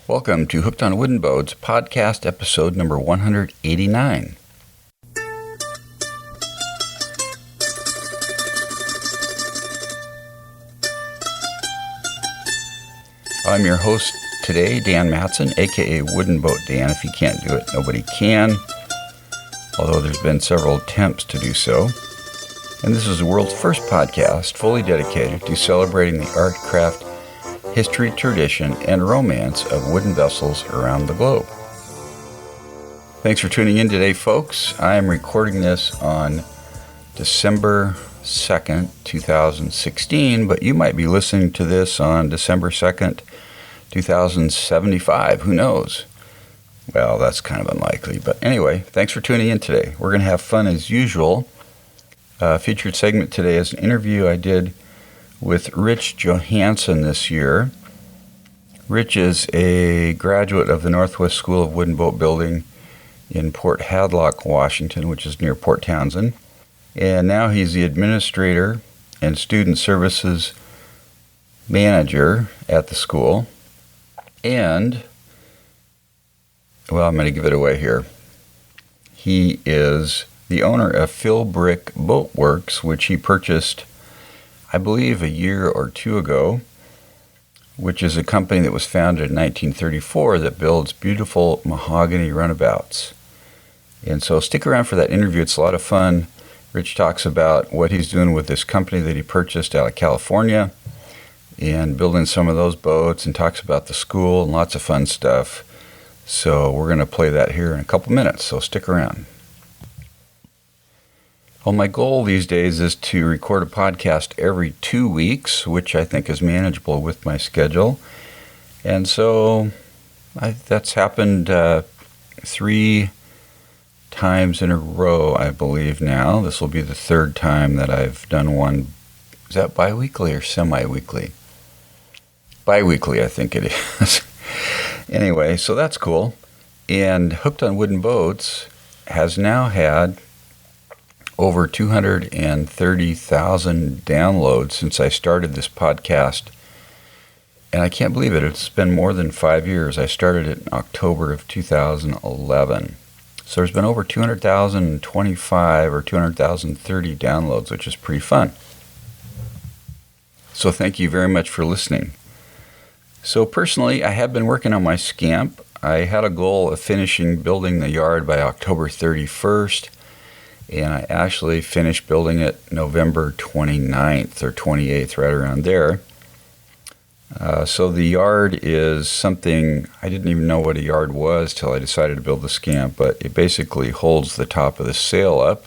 Welcome to Hooked on Wooden Boats, podcast episode number 189. I'm your host today, Dan Matson, aka Wooden Boat Dan. If you can't do it, nobody can, although there's been several attempts to do so. And this is the world's first podcast fully dedicated to celebrating the art, craft, history, tradition, and romance of wooden vessels around the globe. Thanks for tuning in today, folks. I am recording this on December 2nd, 2016, but you might be listening to this on December 2nd, 2075. Who knows? Well, that's kind of unlikely. But anyway, thanks for tuning in today. We're going to have fun as usual. Featured segment today is an interview I did with Rich Johanson this year. Rich is a graduate of the Northwest School of Wooden Boat Building in Port Hadlock, Washington, which is near Port Townsend. And now he's the administrator and student services manager at the school. And, well, I'm going to give it away here. He is the owner of Philbrick Boats, which he purchased, I believe, a year or two ago, which is a company that was founded in 1934 that builds beautiful mahogany runabouts. And so stick around for that interview. It's a lot of fun. Rich talks about what he's doing with this company that he purchased out of California and building some of those boats, and talks about the school and lots of fun stuff. So we're going to play that here in a couple minutes, so stick around. Well, my goal these days is to record a podcast every 2 weeks, which I think is manageable with my schedule. And so that's happened 3 times in a row, I believe now. This will be the 3rd time that I've done one. Is that bi-weekly or semi-weekly? Bi-weekly, I think it is. Anyway, so that's cool. And Hooked on Wooden Boats has now had over 230,000 downloads since I started this podcast. And I can't believe it. It's been more than 5 years. I started it in October of 2011. So there's been over 200,025 or 200,030 downloads, which is pretty fun. So thank you very much for listening. So personally, I have been working on my Scamp. I had a goal of finishing building the yard by October 31st. And I actually finished building it November 29th or 28th, right around there. So the yard is something, I didn't even know what a yard was till I decided to build the Scamp, but it basically holds the top of the sail up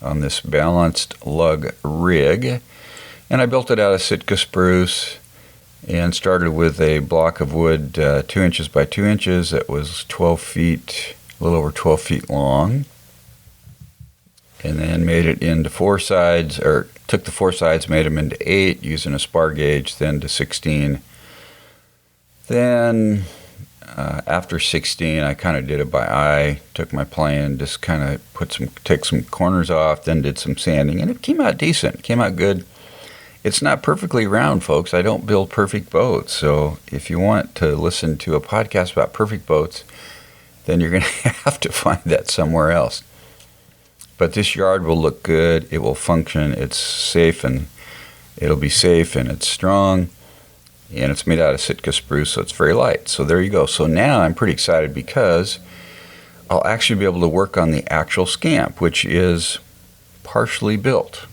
on this balanced lug rig. And I built it out of Sitka spruce and started with a block of wood 2 inches by 2 inches that was 12 feet, a little over 12 feet long. And then made it into 4 sides, or took the 4 sides, made them into 8 using a spar gauge, then to 16. Then after 16, I kind of did it by eye, took my plane, just kind of take some corners off, then did some sanding, and it came out decent, came out good. It's not perfectly round, folks. I don't build perfect boats, so if you want to listen to a podcast about perfect boats, then you're going to have to find that somewhere else. But this yard will look good, it will function, it's safe, and it'll be safe, and it's strong, and it's made out of Sitka spruce, so it's very light. So there you go. So now I'm pretty excited because I'll actually be able to work on the actual Scamp, which is partially built.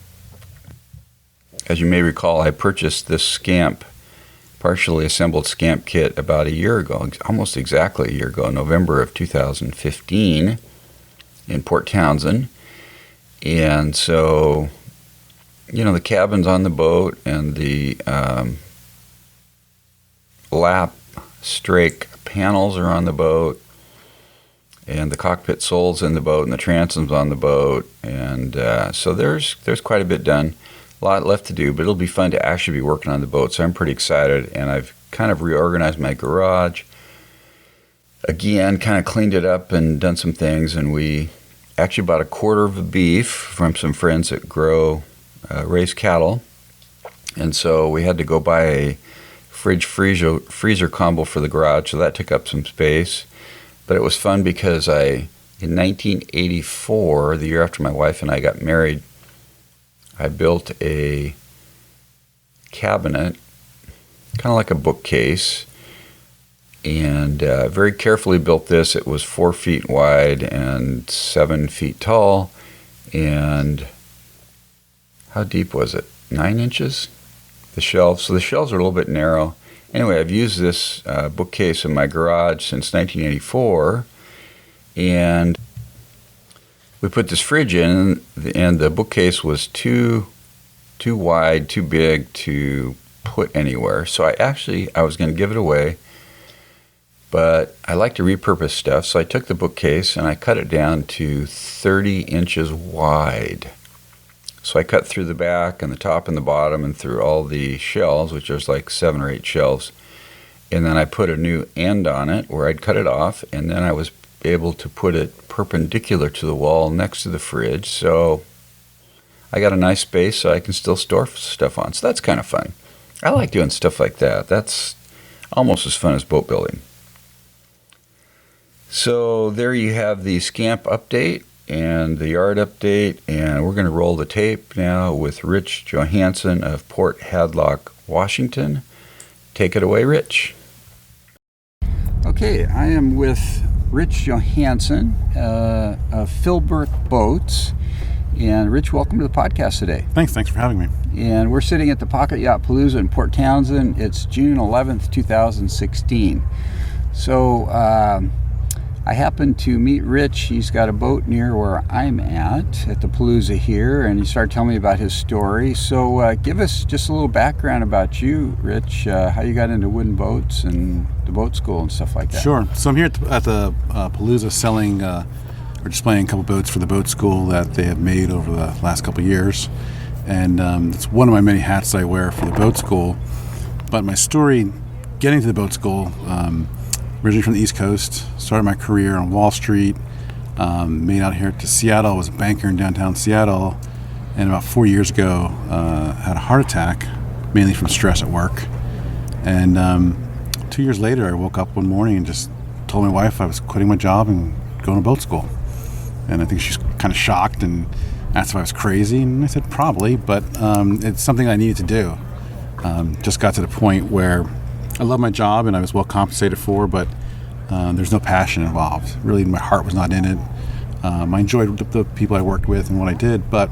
As you may recall, I purchased this Scamp, partially assembled Scamp kit about a year ago, almost exactly a year ago, November of 2015 in Port Townsend. And so, the cabin's on the boat, and the lap strake panels are on the boat, and the cockpit sole's in the boat, and the transom's on the boat, and so there's quite a bit done. A lot left to do, but it'll be fun to actually be working on the boat, so I'm pretty excited, and I've kind of reorganized my garage. Again, kind of cleaned it up and done some things, and we actually bought a quarter of a beef from some friends that raise cattle, and so we had to go buy a freezer combo for the garage, so that took up some space. But it was fun because in 1984, the year after my wife and I got married, I built a cabinet, kind of like a bookcase, and very carefully built this. It was 4 feet wide and 7 feet tall, and how deep was it? 9 inches? The shelves. So the shelves are a little bit narrow. Anyway, I've used this bookcase in my garage since 1984, and we put this fridge in, and the bookcase was too wide, too big to put anywhere. So I was going to give it away, but I like to repurpose stuff. So I took the bookcase and I cut it down to 30 inches wide. So I cut through the back and the top and the bottom and through all the shelves, which there's like 7 or 8 shelves. And then I put a new end on it where I'd cut it off, and then I was able to put it perpendicular to the wall next to the fridge. So I got a nice space so I can still store stuff on. So that's kind of fun. I like doing stuff like that. That's almost as fun as boat building. So there you have the Scamp update and the yard update, and we're going to roll the tape now with Rich Johanson of Port Hadlock, Washington. Take it away, Rich. Okay, I am with Rich Johanson of Philbrick Boats. And Rich, welcome to the podcast today. Thanks for having me. And we're sitting at the Pocket Yacht Palooza in Port Townsend. It's June 11th, 2016. So I happened to meet Rich. He's got a boat near where I'm at the Palooza here, and he started telling me about his story. So give us just a little background about you, Rich, how you got into wooden boats and the boat school and stuff like that. Sure. So I'm here at the Palooza selling or displaying a couple boats for the boat school that they have made over the last couple of years. And it's one of my many hats I wear for the boat school. But my story getting to the boat school, originally from the East Coast, started my career on Wall Street, made out here to Seattle. I was a banker in downtown Seattle, and about 4 years ago had a heart attack, mainly from stress at work. And 2 years later, I woke up one morning and just told my wife I was quitting my job and going to boat school. And I think she's kind of shocked and asked if I was crazy, and I said probably, but it's something I needed to do. Just got to the point where I love my job and I was well compensated for, but there's no passion involved. Really, my heart was not in it. I enjoyed the people I worked with and what I did, but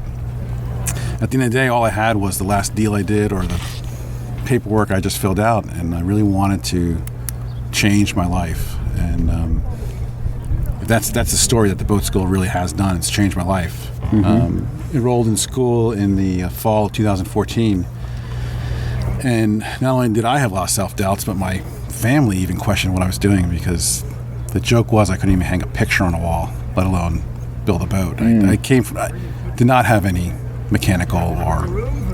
at the end of the day, all I had was the last deal I did or the paperwork I just filled out, and I really wanted to change my life. And that's the story that the boat school really has done. It's changed my life. Mm-hmm. Enrolled in school in the fall of 2014. And not only did I have a lot of self-doubts, but my family even questioned what I was doing, because the joke was I couldn't even hang a picture on a wall, let alone build a boat. I did not have any mechanical or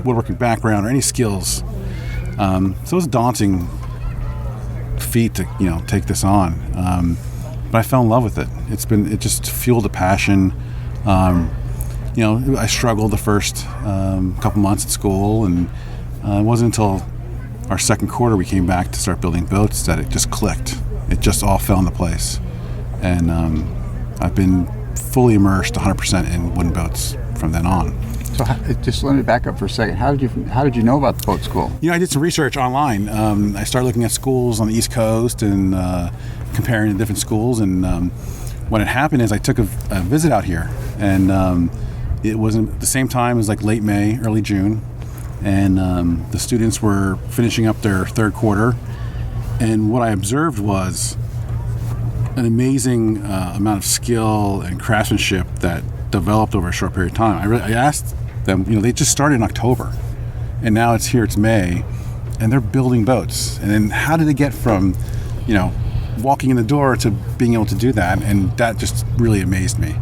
woodworking background or any skills. So it was a daunting feat to take this on. But I fell in love with it. It just fueled a passion. I struggled the first couple months at school, and it wasn't until our second quarter we came back to start building boats that it just clicked. It just all fell into place. And I've been fully immersed 100% in wooden boats from then on. So just let me back up for a second. How did you know about the boat school? I did some research online. I started looking at schools on the East Coast and comparing the different schools. And what had happened is I took a visit out here, and it was at the same time as like late May, early June. And the students were finishing up their third quarter. And what I observed was an amazing amount of skill and craftsmanship that developed over a short period of time. I asked them, they just started in October, and now it's May, and they're building boats. And then how did they get from, walking in the door to being able to do that? And that just really amazed me.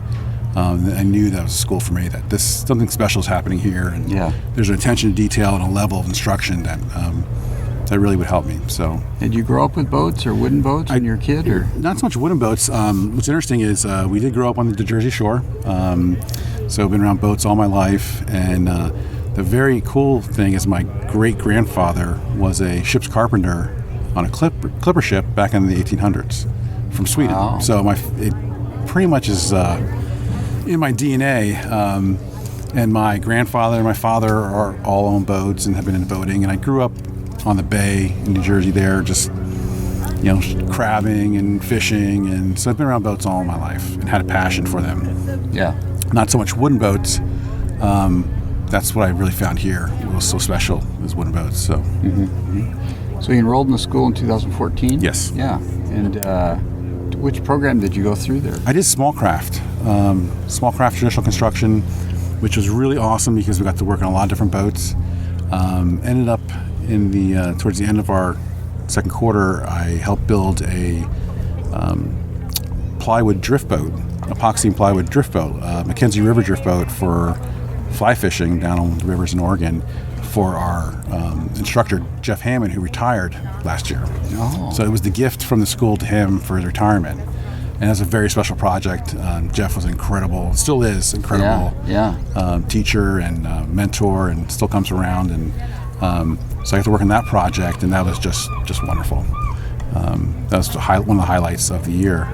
I knew that was a school for me, that something special is happening here, and there's an attention to detail and a level of instruction that really would help me. So, did you grow up with boats or wooden boats when you were a kid, or not so much wooden boats? What's interesting is we did grow up on the Jersey Shore, so I've been around boats all my life, and The very cool thing is my great-grandfather was a ship's carpenter on a clipper ship back in the 1800s from Sweden. Wow. So it pretty much is in my DNA. And my grandfather and my father are all own boats and have been in boating. And I grew up on the bay in New Jersey there, just crabbing and fishing. And so I've been around boats all my life and had a passion for them. Yeah. Not so much wooden boats. That's what I really found here. What was so special is wooden boats. So, So you enrolled in the school in 2014? Yes. Yeah. And which program did you go through there? I did small craft traditional construction, which was really awesome because we got to work on a lot of different boats. Ended up in the towards the end of our second quarter, I helped build a plywood drift boat, epoxy and plywood drift boat, Mackenzie River drift boat for fly fishing down on the rivers in Oregon for our instructor, Jeff Hammond, who retired last year. Oh. So it was the gift from the school to him for his retirement. And it was a very special project. Jeff was incredible, still is incredible teacher and mentor, and still comes around. And so I got to work on that project, and that was just wonderful. That was one of the highlights of the year.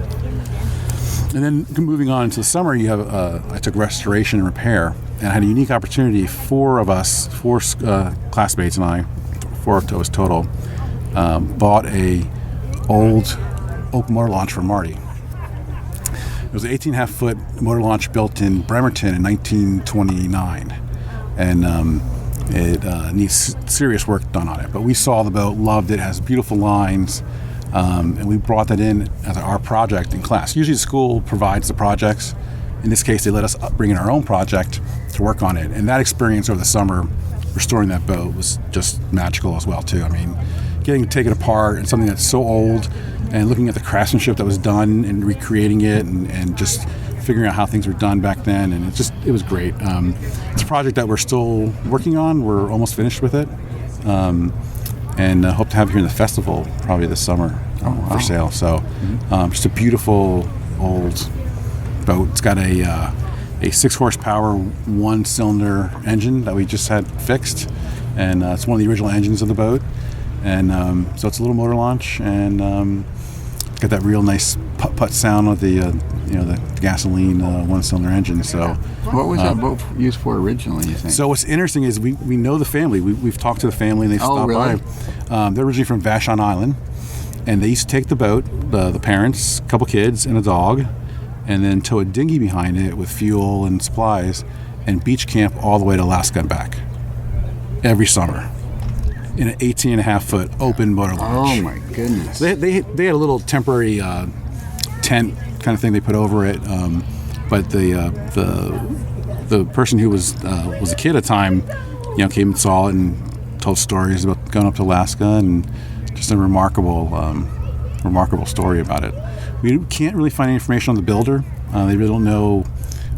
And then moving on into the summer, you have I took restoration and repair, and I had a unique opportunity. Four classmates and I, four of us total, bought a old open motor launch for Marty. It was an 18.5-foot motor launch built in Bremerton in 1929, and it needs serious work done on it. But we saw the boat, loved it, has beautiful lines, and we brought that in as our project in class. Usually the school provides the projects. In this case, they let us bring in our own project to work on it. And that experience over the summer, restoring that boat, was just magical as well, too. I mean, getting to take it apart and something that's so old, and looking at the craftsmanship that was done and recreating it, and just figuring out how things were done back then, and it was great. It's a project that we're still working on. We're almost finished with it, and hope to have it here in the festival probably this summer for sale. So just a beautiful old boat. It's got a 6 horsepower 1-cylinder engine that we just had fixed, and it's one of the original engines of the boat. And so it's a little motor launch, and it's got that real nice putt sound of the the gasoline 1-cylinder engine. So what was that boat used for originally, you think? So what's interesting is we know the family. We've talked to the family, and they've stopped really? by. They're originally from Vashon Island, and they used to take the boat, the parents, a couple kids, and a dog, and then tow a dinghy behind it with fuel and supplies, and beach camp all the way to Alaska and back every summer in an 18.5-foot open motor launch. Oh my goodness! They had a little temporary tent kind of thing they put over it, but the person who was a kid at the time, came and saw it and told stories about going up to Alaska, and just a remarkable story about it. We can't really find any information on the builder. They really don't know.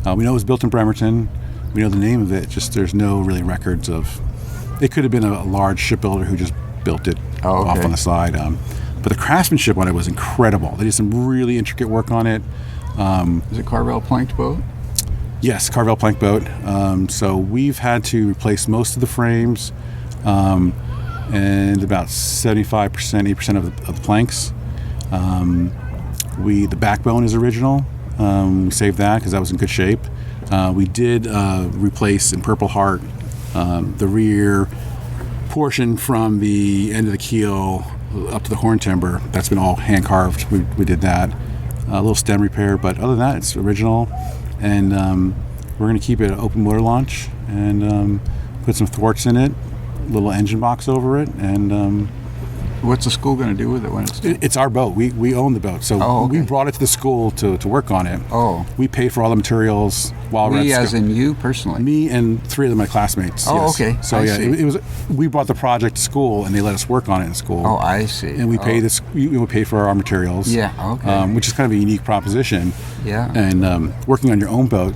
We know it was built in Bremerton. We know the name of it. Just there's no really records of. It could have been a large shipbuilder who just built it off on the side. But the craftsmanship on it was incredible. They did some really intricate work on it. Is it Carvel planked boat? Yes, Carvel plank boat. So we've had to replace most of the frames, and about 75%, 80% of the planks. The backbone is original. We saved that because that was in good shape. We did replace in Purple Heart the rear portion from the end of the keel up to the horn timber. That's been all hand carved. We did that. A little stem repair, but other than that, it's original. And we're going to keep it an open motor launch and put some thwarts in it, a little engine box over it, and what's the school going to do with it when it's done? It's our boat. We own the boat, so we brought it to the school to work on it. We pay for all the materials while we're at school. As in you personally? Me and 3 of my classmates. Yes. Okay. So it was. We brought the project to school, and they let us work on it in school. Oh, I see. And we pay this. We pay for our materials. Yeah. Okay. Which is kind of a unique proposition. Yeah. And working on your own boat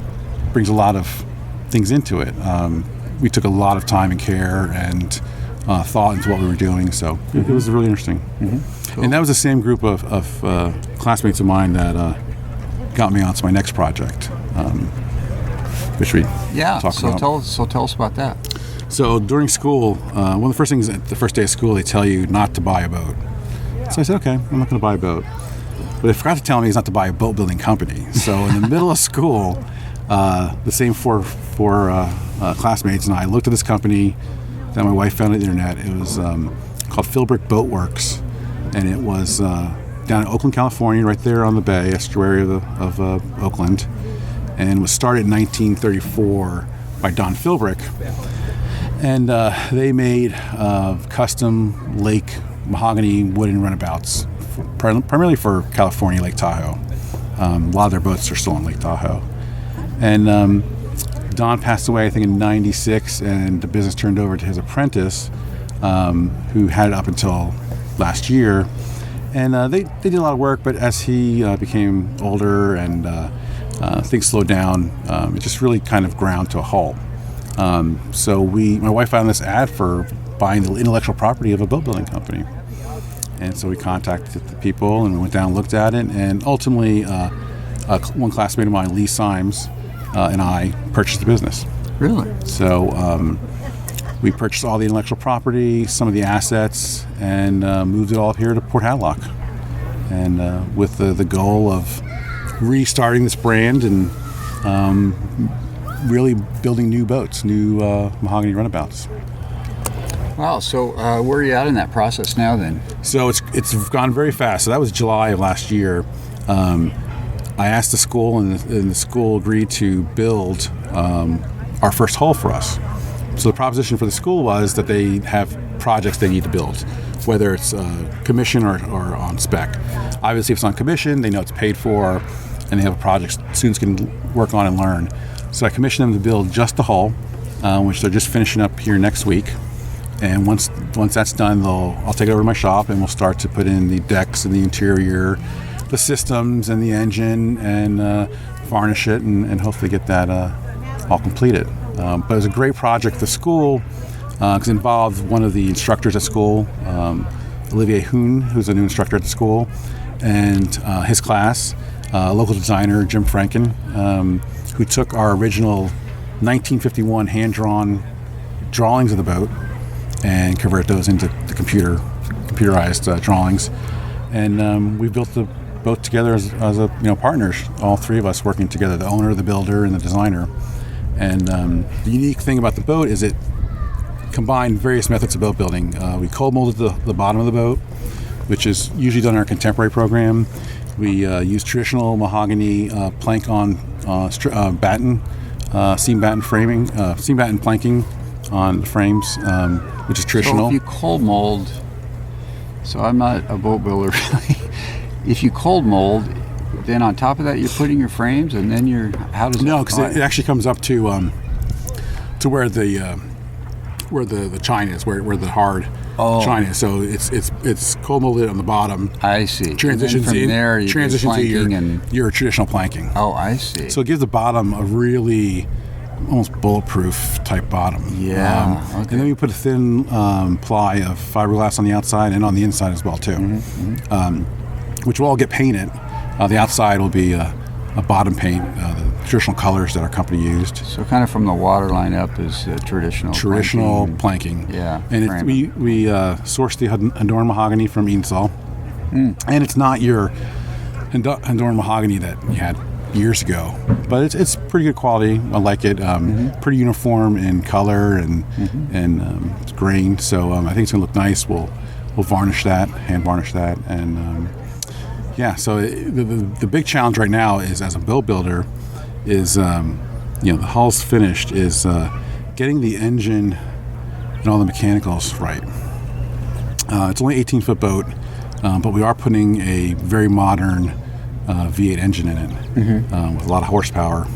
brings a lot of things into it. We took a lot of time and care and thought into what we were doing, so it was really interesting. Cool. And that was the same group of classmates of mine that got me onto my next project, which we talk about. So tell us about that. So during school, one of the first things, the first day of school, they tell you not to buy a boat. So I said, okay, I'm not going to buy a boat. But they forgot to tell me it's not to buy a boat building company. So in the middle of school, the same four classmates and I looked at this company that my wife found on the internet. It was called Philbrick Boats, and it was down in Oakland, California, right there on the bay, estuary of Oakland, and was started in 1934 by Don Philbrick. And they made custom lake mahogany wooden runabouts, primarily for California, Lake Tahoe. A lot of their boats are still on Lake Tahoe. And Don passed away, I think, in '96, and the business turned over to his apprentice, who had it up until last year. And they did a lot of work, but as he became older and things slowed down, it just really kind of ground to a halt. So my wife found this ad for buying the intellectual property of a boat building company. And so we contacted the people and we went down and looked at it. And ultimately, one classmate of mine, Lee Symes, and I purchased the business. Really? So we purchased all the intellectual property, some of the assets, and moved it all up here to Port Hadlock. And with the goal of restarting this brand and really building new boats, new mahogany runabouts. Wow. So where are you at in that process now then? So it's gone very fast. So that was July of last year. I asked the school, and the school agreed to build our first hull for us. So the proposition for the school was that they have projects they need to build, whether it's commission or on spec. Obviously, if it's on commission, they know it's paid for, and they have a project students can work on and learn. So I commissioned them to build just the hull, which they're just finishing up here next week. And once that's done, I'll take it over to my shop, and we'll start to put in the decks and the interior, the systems and the engine, and varnish it, and hopefully get that all completed. But it was a great project. The school, because it involved one of the instructors at school, Olivier Hoon, who's a new instructor at the school, and his class, local designer Jim Franken, who took our original 1951 hand-drawn drawings of the boat and convert those into the computerized drawings. And we built the boat together as partners, all three of us working together, the owner, the builder, and the designer. And the unique thing about the boat is it combined various methods of boat building. We cold molded the bottom of the boat, which is usually done in our contemporary program. We use traditional mahogany plank on batten, seam batten framing, seam batten planking on the frames, which is traditional. So if you cold mold, so I'm not a boat builder really. If you cold mold, then on top of that you're putting your frames, and then how does no, because it actually comes up to where the chine is, where the hard chine is. So it's cold molded on the bottom. I see. Transitions from there, transitions to your traditional planking. Oh, I see. So it gives the bottom a really almost bulletproof type bottom. Yeah. Okay. And then we put a thin ply of fiberglass on the outside and on the inside as well too, which will all get painted. The outside will be a bottom paint, the traditional colors that our company used. So kind of from the waterline up is traditional planking. Yeah. And we sourced the Honduran mahogany from Insull, and it's not your Honduran mahogany that you had years ago, but it's pretty good quality. I like it. Pretty uniform in color and it's grain. So I think it's gonna look nice. We'll varnish that, hand varnish that, and So the big challenge right now is, as a boat builder, is the hull's finished, is getting the engine and all the mechanicals right. It's only 18-foot boat, but we are putting a very modern V8 engine in it with a lot of horsepower,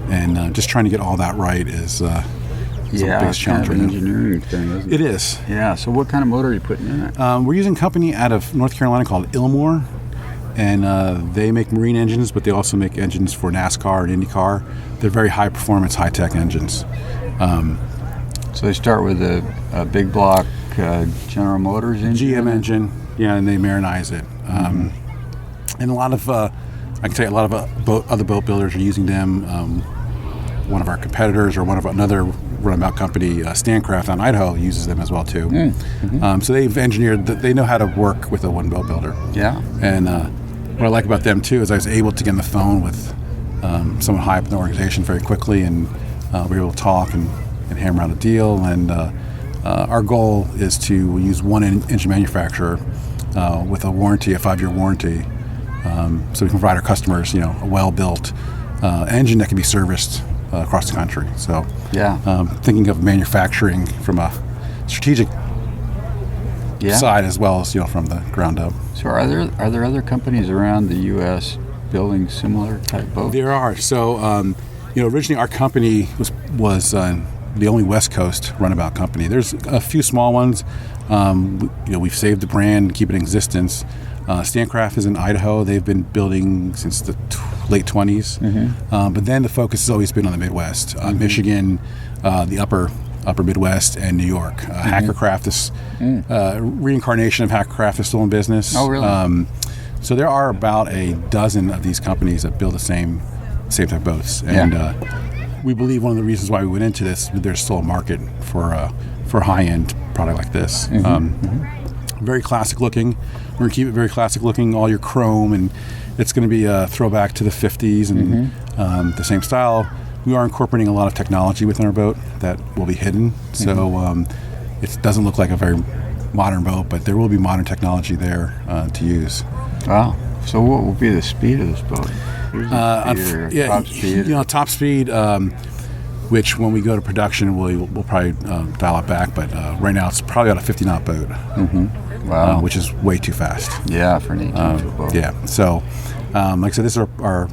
and just trying to get all that right is the biggest challenge right now. Engineering thing, isn't it? It is. Yeah. So what kind of motor are you putting in it? We're using a company out of North Carolina called Ilmore, and they make marine engines, but they also make engines for NASCAR and IndyCar. They're very high performance, high tech engines. So they start with a big block General Motors engine? GM engine, and they marinize it. And a lot of, I can tell you, a lot of other boat builders are using them. One of our competitors or another runabout company, Stancraft on Idaho, uses them as well too. So they've engineered, they know how to work with a wooden boat builder. Yeah. And what I like about them too is I was able to get on the phone with someone high up in the organization very quickly, and we were able to talk and hammer out a deal. And our goal is to use one engine manufacturer with a warranty, a 5-year warranty, so we can provide our customers, a well-built engine that can be serviced across the country. So, thinking of manufacturing from a strategic side as well as from the ground up. So, are there other companies around the U.S. building similar type boats? There are. So, originally our company was the only West Coast runabout company. There's a few small ones. We've saved the brand, keep it in existence. Stancraft is in Idaho. They've been building since the late 20s. But then the focus has always been on the Midwest, Michigan, the upper Midwest, and New York. Hackercraft is reincarnation of Hackercraft is still in business. Oh, really? So there are about a dozen of these companies that build the same type of boats, and we believe one of the reasons why we went into this, there's still a market for a high-end product like this. Very classic looking. We're going to keep it very classic looking, all your chrome, and it's going to be a throwback to the 50s and the same style. We are incorporating a lot of technology within our boat that will be hidden, so it doesn't look like a very modern boat, but there will be modern technology there to use. Wow. So what will be the speed of this boat? Top speed? Top speed, which when we go to production, we'll probably dial it back, but right now it's probably about a 50-knot boat. Wow. Which is way too fast. Yeah, for an 18-foot boat. Yeah. So, like I said, this is our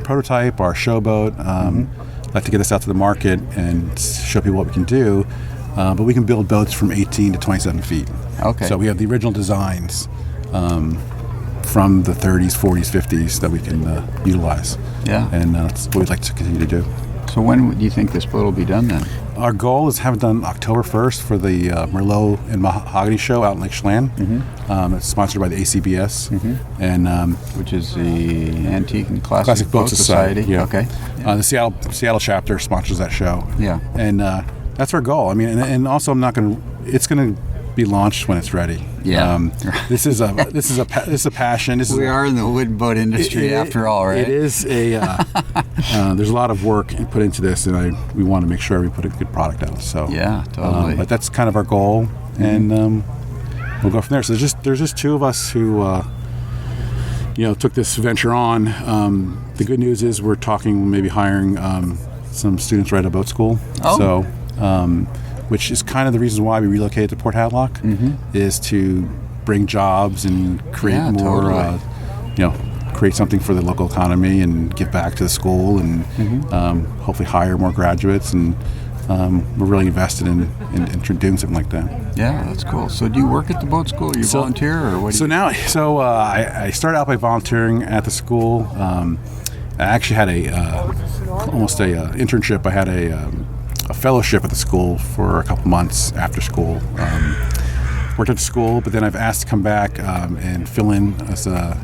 prototype, our show boat. I'd like to get this out to the market and show people what we can do. But we can build boats from 18 to 27 feet. Okay. So we have the original designs from the 30s, 40s, 50s that we can utilize. Yeah. And that's what we'd like to continue to do. So when do you think this boat will be done then? Our goal is to have it done October 1st for the Merlot and Mahogany Show out in Lake Chelan. It's sponsored by the ACBS, and which is the Antique and Classic Boat Society. Yeah. Okay. The Seattle chapter sponsors that show. Yeah. And that's our goal. I mean, and also it's going to be launched when it's ready. Yeah. This is a passion. We are in the wooden boat industry after all, right? It is a. There's a lot of work put into this, and we want to make sure we put a good product out. So yeah, totally. But that's kind of our goal, and we'll go from there. So there's just two of us who took this venture on. The good news is we're talking maybe hiring some students right at boat school. Oh. So. Which is kind of the reason why we relocated to Port Hadlock, is to bring jobs and create more, create something for the local economy and give back to the school and hopefully hire more graduates. And we're really invested in doing something like that. Yeah, that's cool. So do you work at the boat school? You volunteer, or what? I started out by volunteering at the school. I actually had almost a internship. I had a fellowship at the school for a couple months after school. Worked at the school, but then I've asked to come back and fill in as the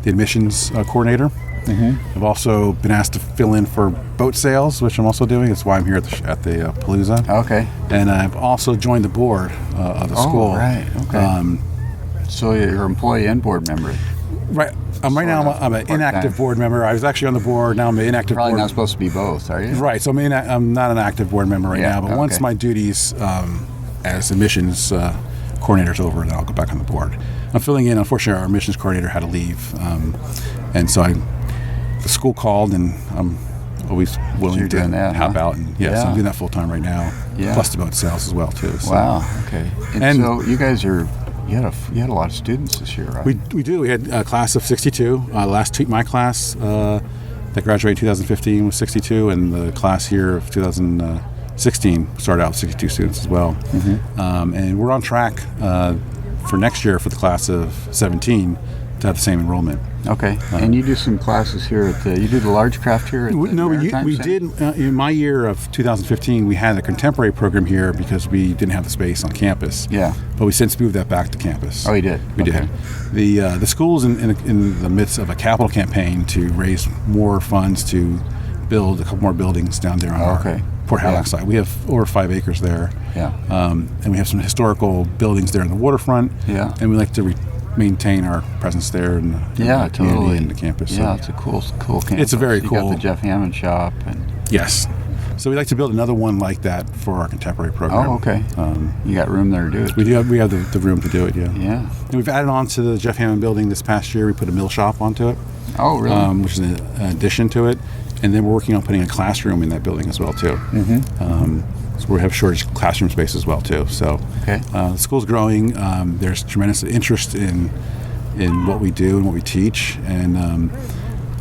admissions coordinator. I've also been asked to fill in for boat sales, which I'm also doing. That's why I'm here at the Palooza. Okay. And I've also joined the board of the school. Oh, right. Okay. So you're employee and board member. Right. Right now I'm an inactive board member. I was actually on the board. Now I'm an inactive board. Probably not supposed to be both, are you? Right. So I'm not an active board member right now. But once my duties as admissions coordinator's over, then I'll go back on the board. I'm filling in. Unfortunately, our admissions coordinator had to leave, and so the school called, and I'm always willing to help out. And so I'm doing that full time right now. Yeah. Plus the boat sales as well too. So. Wow. Okay. And so you guys are. You had a lot of students this year, right? We do. We had a class of 62. My class that graduated in 2015 was 62, and the class here of 2016 started out with 62 students as well. And we're on track for next year for the class of 17 to have the same enrollment. Okay. And you do some classes here you do the large craft here at we did. In my year of 2015, we had a contemporary program here because we didn't have the space on campus. Yeah. But we since moved that back to campus. Oh, you did? We did. The school's in the midst of a capital campaign to raise more funds to build a couple more buildings down there on our Port Halifax side. We have over 5 acres there. Yeah. And we have some historical buildings there in the waterfront. Yeah. And we like to maintain our presence there in the community and the campus. Yeah, So it's a cool campus. it's a very You cool. got the Jeff Hammond shop. And Yes. So we'd like to build another one like that for our contemporary program. oh, okay. You got room there to do it. We have the room to do it, yeah. Yeah. And we've added on to the Jeff Hammond building this past year. We put a mill shop onto it, Oh, really? which is an addition to it. And then we're working on putting a classroom in that building as well, too. So we have shortage classroom space as well, too. So Okay. the school's growing. There's tremendous interest in what we do and what we teach. And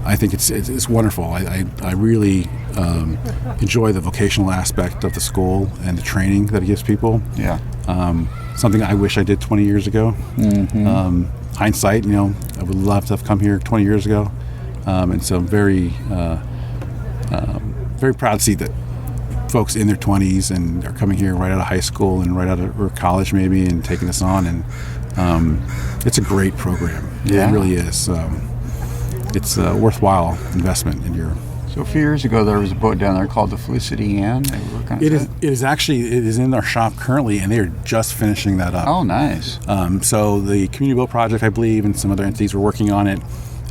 I think it's wonderful. I really enjoy the vocational aspect of the school and the training that it gives people. Yeah. Something I wish I did 20 years ago. Hindsight, I would love to have come here 20 years ago. And so I'm very proud to see that folks in their 20s and are coming here right out of high school and right out of or college maybe and taking this on. And it's a great program. Yeah. It really is. It's a worthwhile investment in your. So a few years ago, there was a boat down there called the Felicity Ann. They were working on It is in our shop currently, and they are just finishing that up. Oh, nice. So the Community Boat Project, I believe, and some other entities were working on it.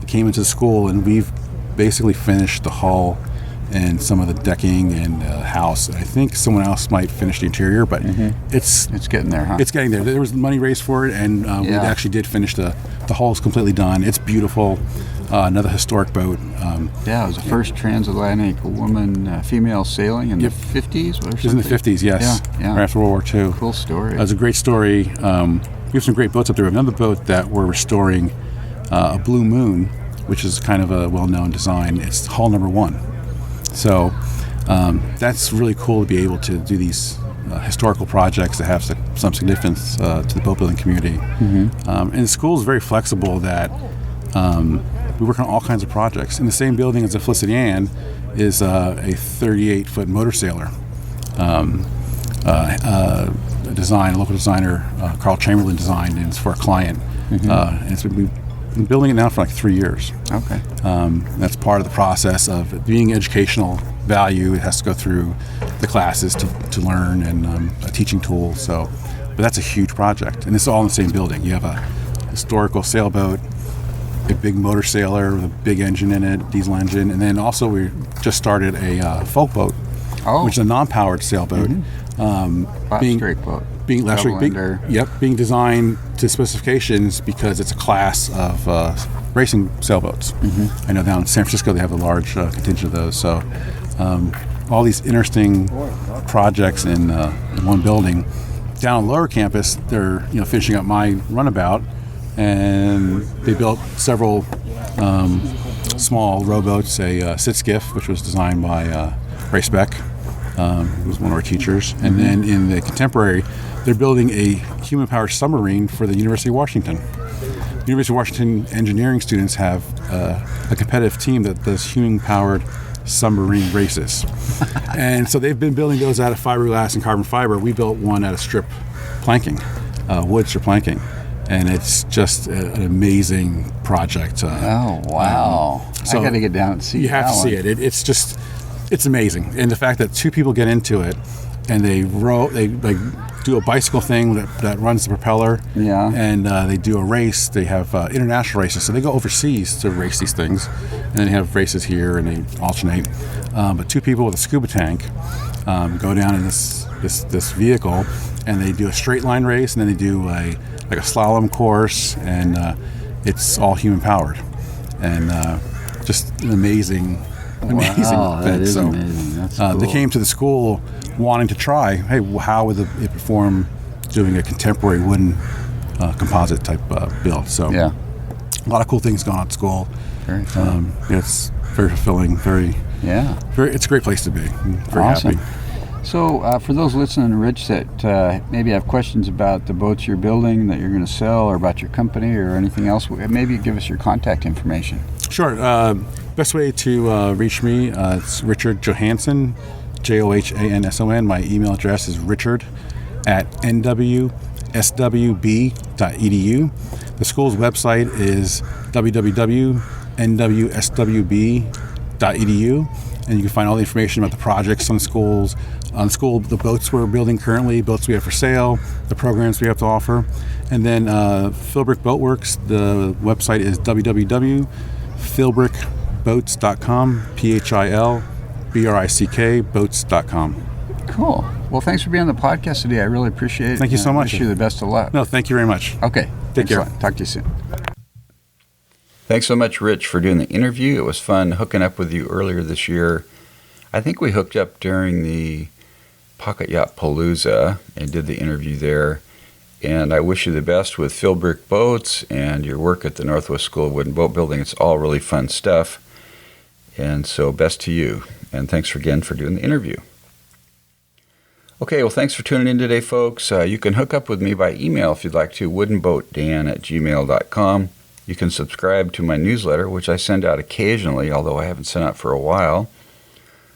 It came into the school, and we've basically finished the hull and some of the decking and house. I think someone else might finish the interior, but it's getting there, huh? It's getting there. There was money raised for it, and we actually did finish the hull is completely done. It's beautiful. Another historic boat. Yeah, it was the first transatlantic woman, female sailing in the 50s or It was in the 50s, yes. Yeah. Right after World War II. Cool story. It was a great story. We have some great boats up there. We have another boat that we're restoring, a Blue Moon, which is kind of a well-known design. It's hull number 1. So that's really cool to be able to do these historical projects that have some significance to the boat building community. And the school is very flexible that we work on all kinds of projects. In the same building as the Felicity Ann is a 38-foot motor sailor. A local designer, Carl Chamberlain designed, and it's for a client. And we've been building it now for like 3 years. Okay. That's part of the process of it being educational value. It has to go through the classes to learn and a teaching tool. But that's a huge project, and it's all in the same building. You have a historical sailboat, a big motor sailor with a big engine in it, diesel engine, and then also we just started a folk boat, which is a non-powered sailboat. Straight boat. Being designed to specifications because it's a class of racing sailboats. I know down in San Francisco they have a large contingent of those. So all these interesting projects in one building. Down on Lower Campus, they're finishing up my runabout, and they built several small rowboats, a sit skiff, which was designed by Ray Speck, who was one of our teachers. And then in the contemporary, they're building a human-powered submarine for the University of Washington. The University of Washington engineering students have a competitive team that does human-powered submarine races. And so they've been building those out of fiberglass and carbon fiber. We built one out of strip planking, wood strip planking. And it's just an amazing project. Oh, wow. So I got to get down and see it. You have to see it. It's amazing. And the fact that 2 people get into it and they do a bicycle thing that runs the propeller. Yeah. And they do a race. They have international races. So they go overseas to race these things. And then they have races here and they alternate. But 2 people with a scuba tank go down in this vehicle, and they do a straight line race, and then they do a slalom course, and it's all human powered. And just an amazing Wow, thing. that is So amazing. That's cool. they came to the school wanting to try, hey, how would it perform doing a contemporary wooden composite type build? So Yeah. a lot of cool things going on at school. Very fun. It's very fulfilling, it's a great place to be. I'm very Awesome. happy. So for those listening, Rich, that maybe have questions about the boats you're building that you're going to sell, or about your company or anything else, maybe give us your contact information. Sure. Best way to reach me, it's Richard Johanson, Johanson. My email address is richard@nwswb.edu. The school's website is www.nwswb.edu. and you can find all the information about the projects on the boats we're building currently, boats we have for sale, the programs we have to offer. And then Philbrick Boatworks, the website is www.philbrickboats.com, PHILBRICK boats.com. Cool. Well, thanks for being on the podcast today. I really appreciate it. Thank you so much. Wish you the best of luck. No, thank you very much. Okay. Take care. Talk to you soon. Thanks so much, Rich, for doing the interview. It was fun hooking up with you earlier this year. I think we hooked up during the Pocket Yacht Palooza and did the interview there. And I wish you the best with Philbrick Boats and your work at the Northwest School of Wood and Boat Building. It's all really fun stuff. And so best to you. And thanks again for doing the interview. Okay, well, thanks for tuning in today, folks. You can hook up with me by email if you'd like to, woodenboatdan@gmail.com. You can subscribe to my newsletter, which I send out occasionally, although I haven't sent out for a while.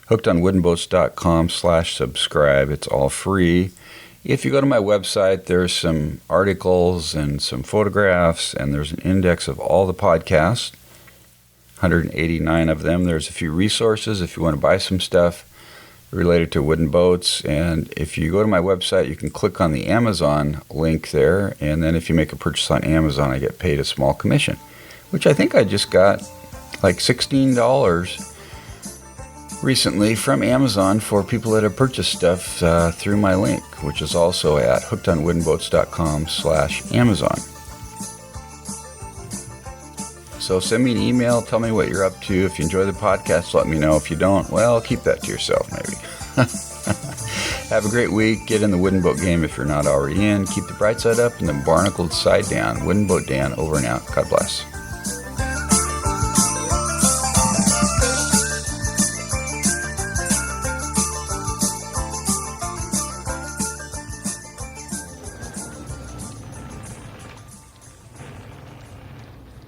hookedonwoodenboats.com/subscribe. It's all free. If you go to my website, there's some articles and some photographs, and there's an index of all the podcasts, 189 of them. There's a few resources if you want to buy some stuff related to wooden boats. And if you go to my website, you can click on the Amazon link there. And then if you make a purchase on Amazon, I get paid a small commission, which I think I just got like $16 recently from Amazon for people that have purchased stuff through my link, which is also at hookedonwoodenboats.com/Amazon. So send me an email. Tell me what you're up to. If you enjoy the podcast, let me know. If you don't, well, keep that to yourself, maybe. Have a great week. Get in the wooden boat game if you're not already in. Keep the bright side up and the barnacled side down. Wooden Boat Dan, over and out. God bless.